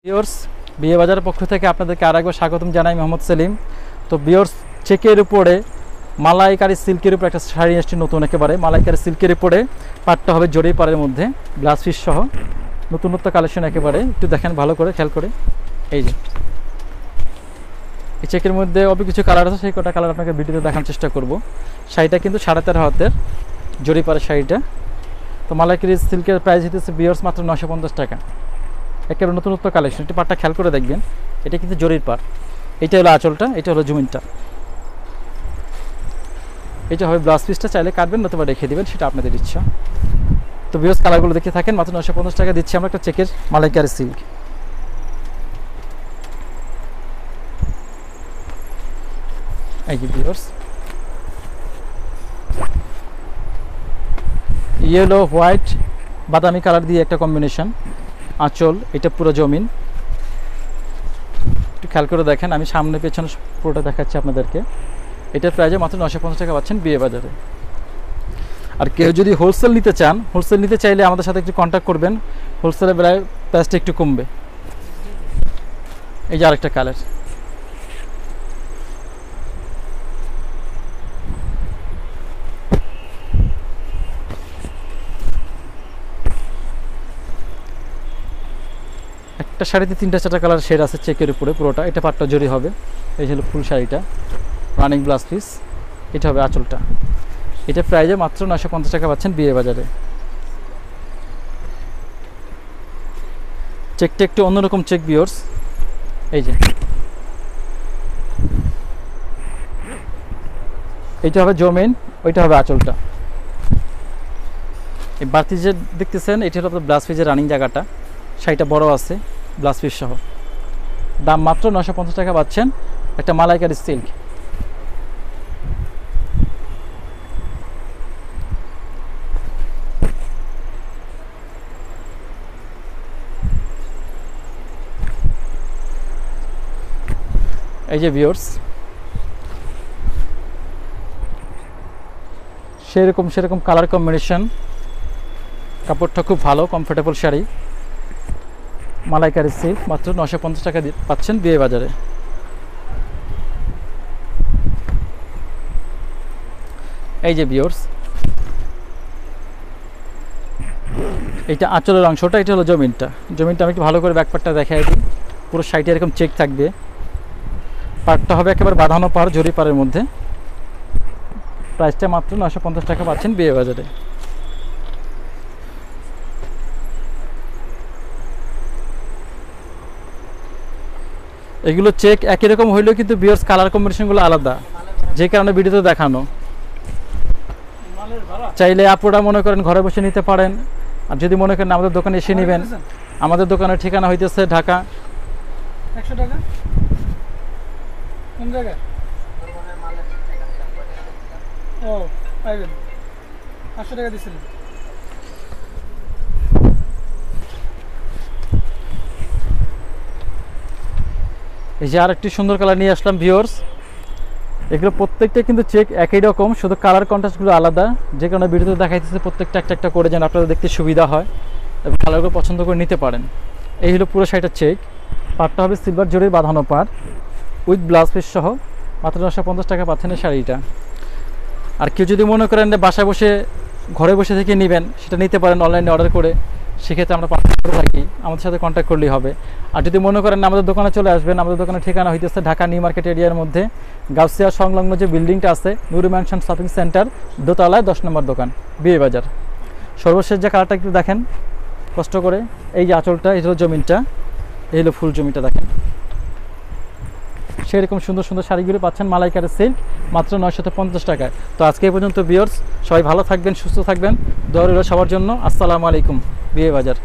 Viewers, বিয়ে বাজারের পক্ষ থেকে আপনাদেরকে আরেকবার স্বাগতম জানাই। মোহাম্মদ সেলিম। তো ভিউয়ার্স, চেকের উপরে মালাইকারি সিল্কের উপরে একটা শাড়ি আসছে নতুন, একেবারে মালাইকারি সিল্কের উপরে পাটটা হবে জড়িয়ে পাড়ের মধ্যে গ্লাস ফিস সহ নতুনত্ব কালেকশন। একেবারে একটু দেখেন ভালো করে, খেয়াল করে। এই যে এই চেকের মধ্যে অল্প কিছু কালার আছে, সেই কটা কালার আপনাকে ভিডিওতে দেখানোর চেষ্টা করব। শাড়িটা কিন্তু 13.5 হাতের জড়িয়ে পাড়ের শাড়িটা। তো মালাইকারি সিল্কের প্রাইস হচ্ছে ভিউয়ার্স মাত্র 950 টাকা। একেবারে নতুনত্ব কালেকশন। একটি পাটটা খেয়াল করে দেখবেন, এটা কিন্তু জরির পাড়। এটা হলো আঁচলটা, এটা হলো জমিনটা, এটা হবে ব্লাউজ পিসটা। চাইলে কাটবেন নতুবা রেখে দেবেন, সেটা আপনাদের ইচ্ছা। তো ভিউয়ার্স, কালারগুলো দেখে থাকেন। মাত্র 950 টাকা দিচ্ছি আমরা একটা চেকের মালাইকারি সিল্ক। এই যে ভিউয়ার্স, ইয়েলো হোয়াইট বাদামি কালার দিয়ে একটা কম্বিনেশন আঁচল। এটা পুরো জমিন, একটু খেয়াল করে দেখেন। আমি সামনে পেছনে পুরোটা দেখাচ্ছি আপনাদেরকে। এটার প্রাইজে মাত্র 950 টাকা পাচ্ছেন বিয়ে বাজারে। আর কেউ যদি হোলসেল নিতে চান, হোলসেল নিতে চাইলে আমাদের সাথে একটু কন্ট্যাক্ট করবেন। হোলসেলের বেলায় প্রাইসটা একটু কমবে। এই যে আরেকটা কালার, একটা শাড়িতে 3টা-4টা কালার শেড আছে চেকের উপরে পুরোটা। এটা পাটটা জরি হবে। এই হলো ফুল শাড়িটা, রানিং ব্লাউজ পিস। এটা হবে আঁচলটা। এটা প্রাইজে মাত্র 950 টাকা পাচ্ছেন বিয়ে বাজারে। চেকটা একটু অন্যরকম চেক ভিউয়ার্স। এই যে এইটা হবে জমিন, ওইটা হবে আঁচলটা। এই বাড়তি যে দেখতেছেন, এটা হলো আপনার ব্লাউজ পিসের রানিং জায়গাটা। শাড়িটা বড় আছে ব্লাউজ পিস সহ। দাম মাত্র 950 টাকা পাচ্ছেন একটা মালাইকারি সিল্ক। এই যে ভিউয়ার্স, সেরকম কালার কম্বিনেশন। কাপড়টা খুব ভালো, কমফোর্টেবল শাড়ি। মালাইকারি সিল্ক মাত্র 950 টাকা পাচ্ছেন বিয়ে বাজারে। এই যে ভিউয়ার্স, এইটা আঁচলের অংশটা, এটা হলো জমিনটা। জমিনটা আমি একটু ভালো করে ব্যাকপার্টটা দেখাই দিই। পুরো শাড়িটা এরকম চেক থাকবে। পাড়টা হবে একেবারে বাঁধানো পাড়, জরি পাড়ের মধ্যে। প্রাইসটা মাত্র 950 টাকা পাচ্ছেন বিয়ে বাজারে। এগুলো চেক একই রকম হইলেও কিন্তু ভিউয়ার্স কালার কম্বিনেশনগুলো আলাদা, যে কারণে ভিডিওতে দেখানো। চাইলে আপুরা মনে করেন ঘরে বসে নিতে পারেন। আর যদি মনে করেন আমাদের দোকানে এসে নেবেন, আমাদের দোকানের ঠিকানা হইতেছে ঢাকা। 100 টাকা কোন জায়গায়? ও পাইবেন 500 টাকা দিছিলেন। এই যে আর একটি সুন্দর কালার নিয়ে আসলাম ভিউয়ার্স। এগুলো প্রত্যেকটা কিন্তু চেক একই রকম, শুধু কালার কন্ট্রাস্টগুলো আলাদা, যে কারণে ভিডিওতে দেখাইতেছে। প্রত্যেকটা একটা করে যেন আপনাদের দেখতে সুবিধা হয় এবং কালারগুলো পছন্দ করে নিতে পারেন। এই হলো পুরো শাড়িটার চেক। পাড়টা হবে সিলভার জরির বাঁধানো পাড় উইথ ব্লাউজ পিস সহ। মাত্র 950 টাকা পাচ্ছেন এই শাড়িটা। আর কেউ যদি মনে করেন যে বাসায় বসে ঘরে বসে থেকে নেবেন, সেটা নিতে পারেন অনলাইনে অর্ডার করে। সেক্ষেত্রে আমরা পাঠাতে করে থাকি, আমাদের সাথে কন্ট্যাক্ট করলেই হবে। আর যদি মনে করেন আমাদের দোকানে চলে আসবেন, আমাদের দোকানের ঠিকানা হইতেছে ঢাকা নিউ মার্কেট এরিয়ার মধ্যে গাউসিয়া সংলগ্ন যে বিল্ডিংটা আছে, নুরু ম্যানশন শপিং সেন্টার, দোতলায় 10 নম্বর দোকান, বিয়ে বাজার। সর্বশেষ যে কালারটা একটু দেখেন কষ্ট করে। এই যে আঁচলটা, এই হলো জমিনটা, এই হলো ফুল জমিটা। দেখেন সেরকম সুন্দর সুন্দর শাড়িগুলো পাচ্ছেন মালাইকারি সিল্ক মাত্র 950 টাকায়। তো আজকে এই পর্যন্ত ভিউয়ার্স, সবাই ভালো থাকবেন, সুস্থ থাকবেন। দোয়া রইল সবার জন্য। আসসালামু আলাইকুম। বিয়ে বাজার।